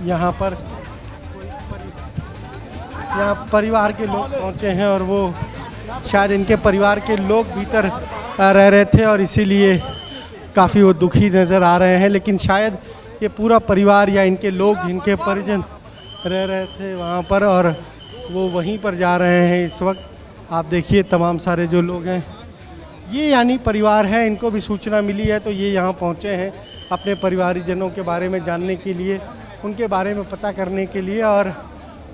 यहाँ पर परिवार के लोग पहुँचे हैं और वो शायद इनके परिवार के लोग भीतर रह रहे थे और इसीलिए काफ़ी वो दुखी नज़र आ रहे हैं। लेकिन शायद ये पूरा परिवार या इनके लोग, इनके परिजन रह रहे थे वहाँ पर और वो वहीं पर जा रहे हैं इस वक्त। आप देखिए तमाम सारे जो लोग हैं ये यानी परिवार है, इनको भी सूचना मिली है तो ये यहाँ पहुँचे हैं अपने परिवारजनों के बारे में जानने के लिए, उनके बारे में पता करने के लिए और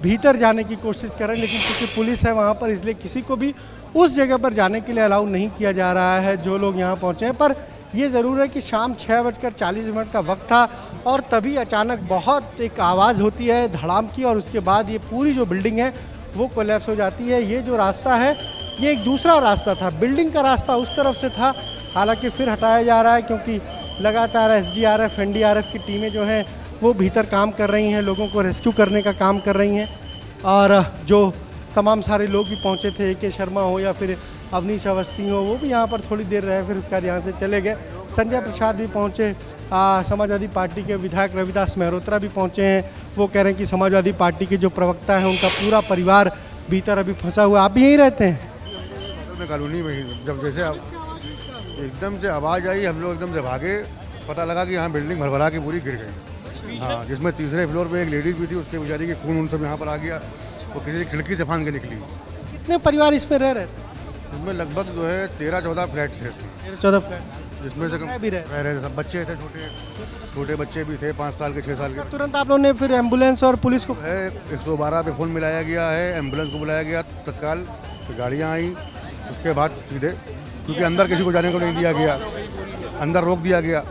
भीतर जाने की कोशिश कर रहे हैं। लेकिन क्योंकि पुलिस है वहाँ पर इसलिए किसी को भी उस जगह पर जाने के लिए अलाउ नहीं किया जा रहा है जो लोग यहाँ पहुँचे हैं। पर ये ज़रूर है कि शाम 6:40 का वक्त था और तभी अचानक बहुत एक आवाज़ होती है धड़ाम की और उसके बाद ये पूरी जो बिल्डिंग है वो कोलैप्स हो जाती है। ये जो रास्ता है ये एक दूसरा रास्ता था, बिल्डिंग का रास्ता उस तरफ से था, हालांकि फिर हटाया जा रहा है क्योंकि लगातार SDRF NDRF की टीमें जो हैं वो भीतर काम कर रही हैं, लोगों को रेस्क्यू करने का काम कर रही हैं। और जो तमाम सारे लोग भी पहुंचे थे, AK शर्मा हो या फिर अवनीश अवस्थी हो, वो भी यहाँ पर थोड़ी देर रहे, फिर उसके बाद यहाँ से चले गए। संजय प्रसाद भी पहुँचे, समाजवादी पार्टी के विधायक रविदास मेहरोत्रा भी पहुँचे हैं। वो कह रहे हैं कि समाजवादी पार्टी के जो प्रवक्ता हैं उनका पूरा परिवार भीतर अभी फंसा हुआ। आप भी यहीं रहते हैं? कॉलोनी में ही जब जैसे एकदम से आवाज़ आई, हम लोग एकदम से भागे, पता लगा कि यहाँ बिल्डिंग भरभरा के पूरी गिर गई। हाँ, जिसमें तीसरे फ्लोर पे एक लेडीज़ भी थी, उसके बेचारी के खून उन सब यहाँ पर आ गया, वो किसी खिड़की से फांद के निकली। कितने परिवार इसमें रह रहे थे? इसमें लगभग जो है 13-14 फ्लैट थे, 13-14 फ्लैट, जिसमें से भी रह रहे थे सब। बच्चे थे, छोटे बच्चे भी थे, 5 साल के, 6 साल के। तुरंत आप लोगों ने फिर एम्बुलेंस और पुलिस को है 112 पे फ़ोन मिलाया गया है, एम्बुलेंस को बुलाया गया तत्काल, फिर गाड़ियाँ आई। उसके बाद सीधे, क्योंकि अंदर किसी को जाने को नहीं दिया गया, अंदर रोक दिया गया।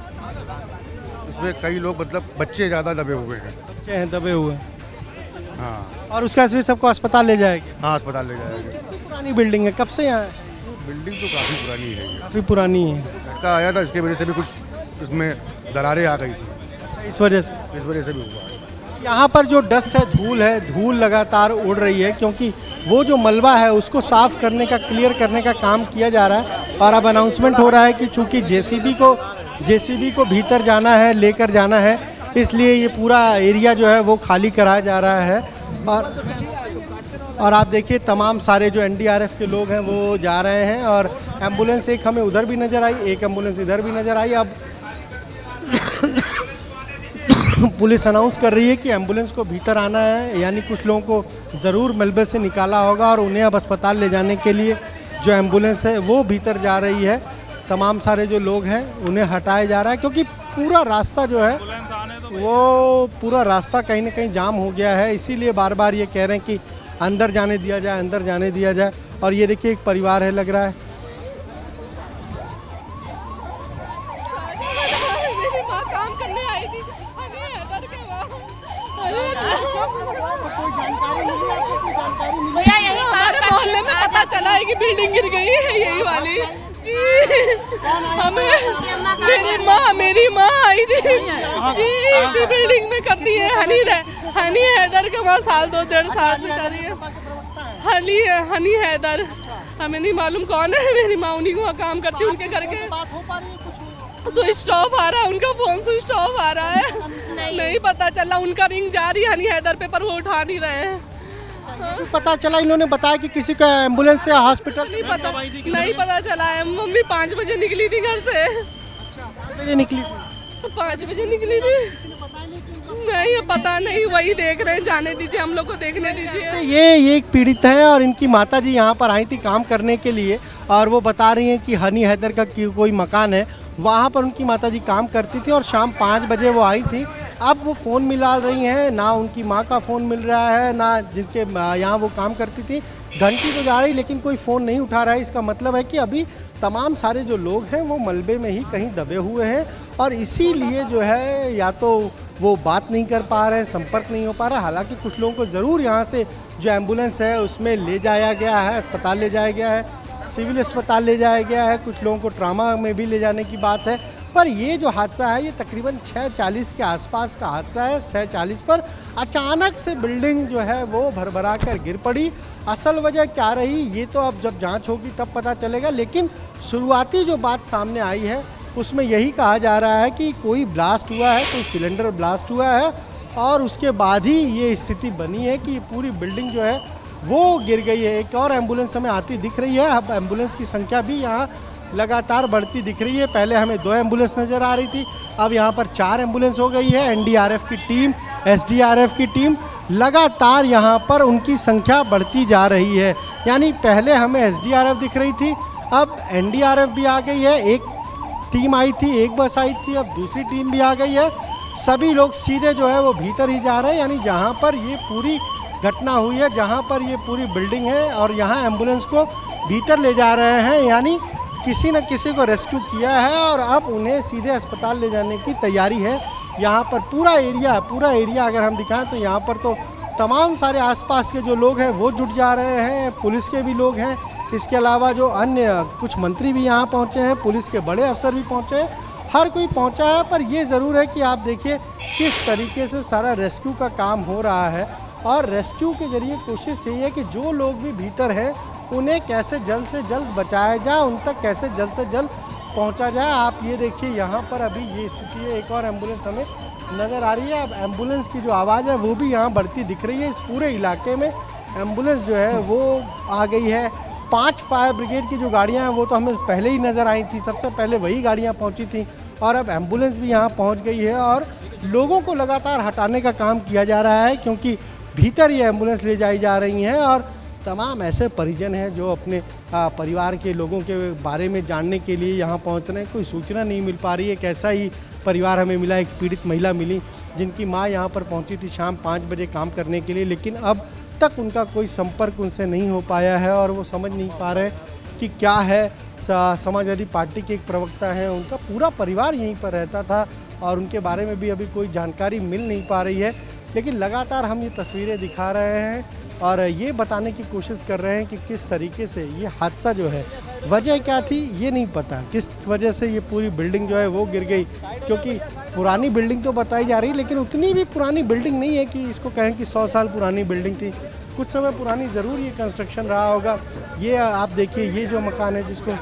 इसमें कई लोग, मतलब बच्चे ज़्यादा दबे हुए हैं। बच्चे हैं दबे हुए? हाँ। और उसके बाद सबको अस्पताल ले जाएंगे? हाँ, अस्पताल ले जाएंगे। कितनी पुरानी बिल्डिंग है, कब से यहाँ है? बिल्डिंग तो काफ़ी पुरानी है, ये काफ़ी पुरानी है। झटका आया था, इसकी वजह से भी कुछ इसमें दरारें आ गई थी, इस वजह से भी हुआ। यहाँ पर जो डस्ट है, धूल लगातार उड़ रही है क्योंकि वो जो मलबा है उसको साफ करने का, क्लियर करने का काम किया जा रहा है। और अब अनाउंसमेंट हो रहा है कि चूँकि JCB को भीतर जाना है, लेकर जाना है, इसलिए ये पूरा एरिया जो है वो खाली कराया जा रहा है। और आप देखिए तमाम सारे जो NDRF के लोग हैं वो जा रहे हैं और एम्बुलेंस एक हमें उधर भी नज़र आई, एक एम्बुलेंस इधर भी नज़र आई। अब पुलिस अनाउंस कर रही है कि एम्बुलेंस को भीतर आना है, यानी कुछ लोगों को ज़रूर मलबे से निकाला होगा और उन्हें अब अस्पताल ले जाने के लिए जो एम्बुलेंस है वो भीतर जा रही है। तमाम सारे जो लोग हैं उन्हें हटाया जा रहा है क्योंकि पूरा रास्ता जो है वो पूरा रास्ता कहीं ना कहीं जाम हो गया है। इसीलिए बार बार ये कह रहे हैं कि अंदर जाने दिया जाए, अंदर जाने दिया जाए। और ये देखिए एक परिवार है, लग रहा है। मेरी माँ काम करने आई थी, तो कोई जानकारी मिली आपको? कोई जानकारी मिली? हमारे मोहल्ले में पता चला है कि बिल्डिंग गिर गई है यही वाली जी। हमें मेरी माँ आई थी जी, इसी बिल्डिंग में करती है। हनी हैदर के वहाँ 2.5 साल से कर रही है। हनी हैदर, हमें नहीं मालूम कौन है। मेरी माँ उन्हीं को काम करती है, उनके घर के। स्विच ऑफ आ रहा है, उनका फोन स्विच ऑफ आ रहा है, नहीं पता चला। उनका रिंग जा रही है हनी हैदर पे, पर वो उठा नहीं रहे हैं। पता चला, इन्होंने बताया कि किसी का एम्बुलेंस से हॉस्पिटल नहीं पता चला है। मम्मी 5 बजे निकली थी घर से। 5 बजे निकली थी? 5 बजे निकली थी, नहीं पता नहीं, वही देख रहे हैं। जाने दीजिए, हम लोग को देखने दीजिए। ये एक पीड़ित है और इनकी माता जी यहाँ पर आई थी काम करने के लिए और वो बता रही हैं कि हनी हैदर का कोई मकान है, वहाँ पर उनकी माता जी काम करती थी और शाम 5 बजे वो आई थी। अब वो फ़ोन मिला रही हैं, ना उनकी माँ का फ़ोन मिल रहा है, ना जिनके यहाँ वो काम करती थी। घंटी तो जा रही लेकिन कोई फ़ोन नहीं उठा रहा है। इसका मतलब है कि अभी तमाम सारे जो लोग हैं वो मलबे में ही कहीं दबे हुए हैं और इसीलिए जो है या तो वो बात नहीं कर पा रहे हैं, संपर्क नहीं हो पा रहा। हालांकि कुछ लोगों को ज़रूर यहाँ से जो एम्बुलेंस है उसमें ले जाया गया है, अस्पताल ले जाया गया है, सिविल अस्पताल ले जाया गया है, कुछ लोगों को ट्रामा में भी ले जाने की बात है। पर ये जो हादसा है ये तकरीबन 6:40 के आसपास का हादसा है। 6:40 पर अचानक से बिल्डिंग जो है वो भरभरा कर गिर पड़ी। असल वजह क्या रही ये तो अब जब जांच होगी तब पता चलेगा, लेकिन शुरुआती जो बात सामने आई है उसमें यही कहा जा रहा है कि कोई ब्लास्ट हुआ है, कोई सिलेंडर ब्लास्ट हुआ है और उसके बाद ही ये स्थिति बनी है कि पूरी बिल्डिंग जो है वो गिर गई है। एक और एम्बुलेंस हमें आती दिख रही है। अब एम्बुलेंस की संख्या भी यहाँ लगातार बढ़ती दिख रही है। पहले हमें 2 एम्बुलेंस नज़र आ रही थी, अब यहाँ पर 4 एम्बुलेंस हो गई है। एनडीआरएफ की टीम, एसडीआरएफ की टीम लगातार यहाँ पर उनकी संख्या बढ़ती जा रही है। यानी पहले हमें एसडीआरएफ दिख रही थी, अब एनडीआरएफ भी आ गई है। एक टीम आई थी, एक बस आई थी, अब दूसरी टीम भी आ गई है। सभी लोग सीधे जो है वो भीतर ही जा रहे हैं, यानी जहाँ पर ये पूरी घटना हुई है, जहाँ पर ये पूरी बिल्डिंग है, और यहाँ एम्बुलेंस को भीतर ले जा रहे हैं। यानी किसी न किसी को रेस्क्यू किया है और अब उन्हें सीधे अस्पताल ले जाने की तैयारी है। यहाँ पर पूरा एरिया अगर हम दिखाएं तो यहाँ पर तो तमाम सारे आसपास के जो लोग हैं वो जुट जा रहे हैं, पुलिस के भी लोग हैं। इसके अलावा जो अन्य कुछ मंत्री भी यहाँ पहुँचे हैं, पुलिस के बड़े अफसर भी पहुँचे हैं, हर कोई पहुँचा है। पर ये ज़रूर है कि आप देखिए किस तरीके से सारा रेस्क्यू का काम हो रहा है, और रेस्क्यू के ज़रिए कोशिश यही है कि जो लोग भी भीतर हैं उन्हें कैसे जल्द से जल्द बचाया जाए, उन तक कैसे जल्द से जल्द पहुंचा जाए। आप ये देखिए यहाँ पर अभी ये स्थिति है। एक और एम्बुलेंस हमें नज़र आ रही है। अब एम्बुलेंस की जो आवाज़ है वो भी यहाँ बढ़ती दिख रही है। इस पूरे इलाके में एम्बुलेंस जो है वो आ गई है। 5 फायर ब्रिगेड की जो गाड़ियाँ हैं वो तो हमें पहले ही नज़र आई थी, सबसे पहले वही गाड़ियाँ पहुँची थी, और अब एम्बुलेंस भी यहाँ पहुँच गई है। और लोगों को लगातार हटाने का काम किया जा रहा है, क्योंकि भीतर ये एम्बुलेंस ले जाई जा रही हैं। और तमाम ऐसे परिजन हैं जो अपने परिवार के लोगों के बारे में जानने के लिए यहाँ पहुँच रहे हैं। कोई सूचना नहीं मिल पा रही है। एक ऐसा ही परिवार हमें मिला, एक पीड़ित महिला मिली जिनकी माँ यहाँ पर पहुँची थी शाम 5 बजे काम करने के लिए, लेकिन अब तक उनका कोई संपर्क उनसे नहीं हो पाया है और वो समझ नहीं पा रहे कि क्या है। समाजवादी पार्टी के एक प्रवक्ता हैं, उनका पूरा परिवार यहीं पर रहता था और उनके बारे में भी अभी कोई जानकारी मिल नहीं पा रही है। लेकिन लगातार हम ये तस्वीरें दिखा रहे हैं और ये बताने की कोशिश कर रहे हैं कि किस तरीके से ये हादसा जो है, वजह क्या थी ये नहीं पता, किस वजह से ये पूरी बिल्डिंग जो है वो गिर गई। क्योंकि पुरानी बिल्डिंग तो बताई जा रही है, लेकिन उतनी भी पुरानी बिल्डिंग नहीं है कि इसको कहें कि 100 साल पुरानी बिल्डिंग थी। कुछ समय पुरानी ज़रूर ये कंस्ट्रक्शन रहा होगा। ये आप देखिए, ये जो मकान है जिसको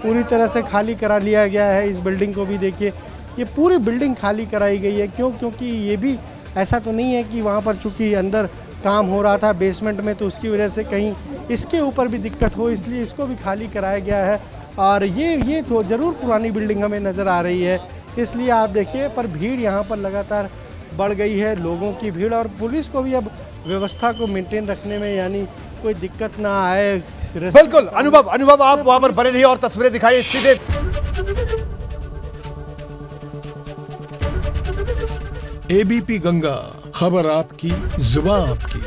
पूरी तरह से खाली करा लिया गया है, इस बिल्डिंग को भी देखिए, ये पूरी बिल्डिंग खाली कराई गई है। क्यों? क्योंकि ये भी ऐसा तो नहीं है कि वहाँ पर चूँकि अंदर काम हो रहा था बेसमेंट में, तो उसकी वजह से कहीं इसके ऊपर भी दिक्कत हो, इसलिए इसको भी खाली कराया गया है। और ये तो ज़रूर पुरानी बिल्डिंग हमें नज़र आ रही है, इसलिए आप देखिए। पर भीड़ यहाँ पर लगातार बढ़ गई है, लोगों की भीड़, और पुलिस को भी अब व्यवस्था को मेंटेन रखने में यानी कोई दिक्कत ना आए। बिल्कुल अनुभव आप वहाँ पर बने रहिए और तस्वीरें दिखाइए सीधे। एबीपी गंगा, खबर आपकी, जुबान आपकी।